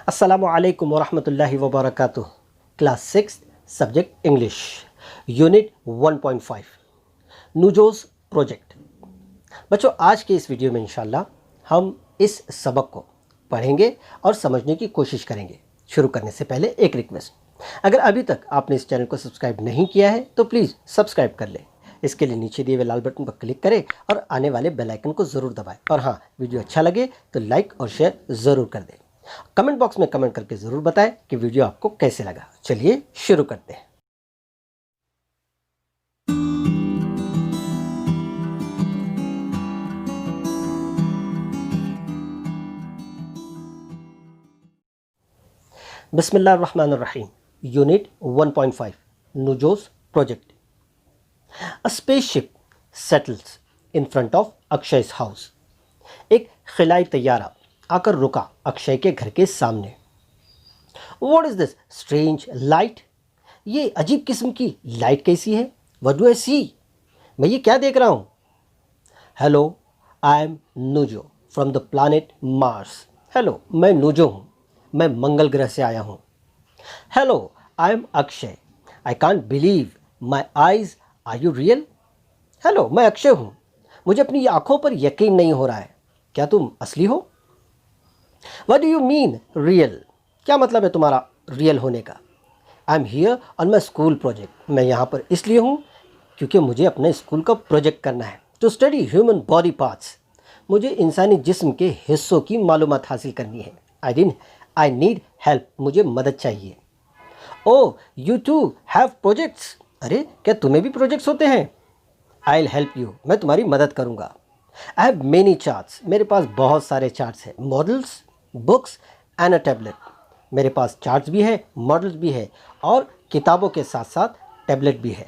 अस्सलामुअलैकुम वरहमतुल्लाहि वबरकातुह। Class 6 subject English unit 1.5 Nujo's project. बच्चों, आज के इस वीडियो में इंशाल्लाह हम इस सबक को पढ़ेंगे और समझने की कोशिश करेंगे। शुरू करने से पहले एक रिक्वेस्ट, अगर अभी तक आपने इस चैनल को सब्सक्राइब नहीं किया है तो प्लीज़ सब्सक्राइब कर लें। इसके लिए नीचे दिए हुए लाल बटन पर क्लिक करें और आने वाले बेल आइकन को ज़रूर दबाएं। और हाँ, वीडियो अच्छा लगे तो लाइक और शेयर ज़रूर कर दें। कमेंट बॉक्स में कमेंट करके ज़रूर बताएं कि वीडियो आपको कैसे लगा। चलिए शुरू करते हैं। बिस्मिल्लाहिर्रहमानिर्रहीम। Unit 1.5 Nujo's project. A spaceship settles in front of Akshay's house. एक खिलाई तैयारा आकर रुका अक्षय के घर के सामने। What is this strange light? ये अजीब किस्म की लाइट कैसी है? What do I see? मैं ये क्या देख रहा हूँ? Hello, I am Nujo from the planet Mars. Hello, मैं नूजो हूँ, मैं मंगल ग्रह से आया हूँ। Hello, I am Akshay, I can't believe my eyes, are you real? Hello, मैं अक्षय हूँ, मुझे अपनी आंखों पर यकीन नहीं हो रहा है, क्या तुम असली हो? What do you mean real? क्या मतलब है तुम्हारा रियल होने का? I am here on my school project. मैं यहाँ पर इसलिए हूँ क्योंकि मुझे अपने स्कूल का प्रोजेक्ट करना है। To study human body parts. मुझे इंसानी जिस्म के हिस्सों की मालूमात हासिल करनी है। I need help. मुझे मदद चाहिए। ओह, यू टू हैव प्रोजेक्ट्स। अरे, क्या तुम्हें भी प्रोजेक्ट्स होते हैं? I will help you. मैं तुम्हारी मदद करूँगा। I have many charts. मेरे पास बहुत सारे चार्ट्स हैं। Models, books and a tablet. मेरे पास चार्ट्स भी है, मॉडल्स भी है और किताबों के साथ साथ टैबलेट भी है।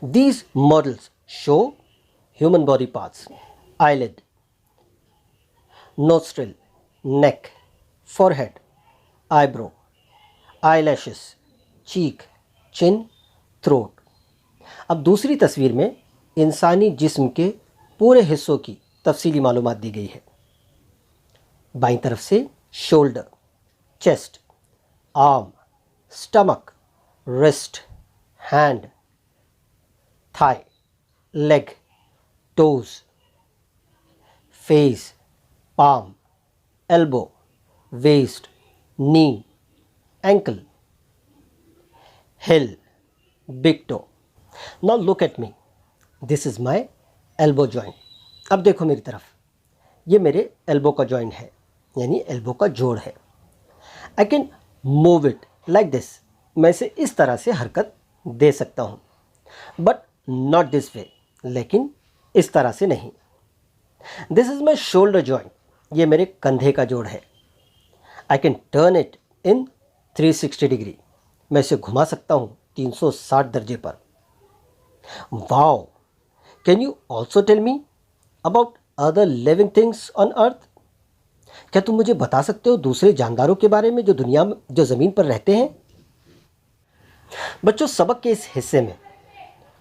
These models show human body parts: eyelid, nostril, neck, forehead, eyebrow, eyelashes, cheek, chin, throat। अब दूसरी तस्वीर में इंसानी जिस्म के पूरे हिस्सों की तफसीली मालूमात दी गई है। बाईं तरफ से shoulder, chest, arm, stomach, wrist, hand, thigh, leg, toes, face, palm, elbow, waist, knee, ankle, heel, big toe. Now look at me, this is my elbow joint. अब देखो मेरी तरफ, ये मेरे एल्बो का जॉइंट है, यानी एल्बो का जोड़ है। I can move it like this. मैं इसे इस तरह से हरकत दे सकता हूँ, बट नॉट दिस वे, लेकिन इस तरह से नहीं। This is my shoulder joint. ये मेरे कंधे का जोड़ है। I can turn it in 360 degree. मैं इसे घुमा सकता हूँ 360 दर्जे पर। Wow, can you also tell me about other living things on earth? क्या तुम मुझे बता सकते हो दूसरे जानदारों के बारे में जो ज़मीन पर रहते हैं? बच्चों, सबक के इस हिस्से में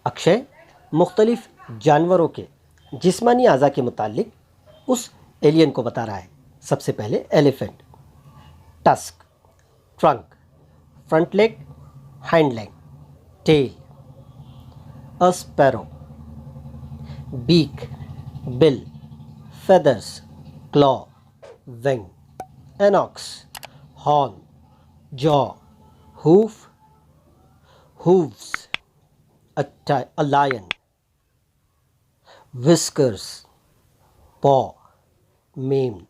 अक्षय मुख्तलिफ जानवरों के जिस्मानी आज़ा के मुतालिक उस एलियन को बता रहा है। सबसे पहले elephant, tusk, trunk, front leg, hind leg, tail, a sparrow, beak, bill, feathers, claw, wing, an ox, horn, jaw, hooves, a lion, whiskers, paw, mane,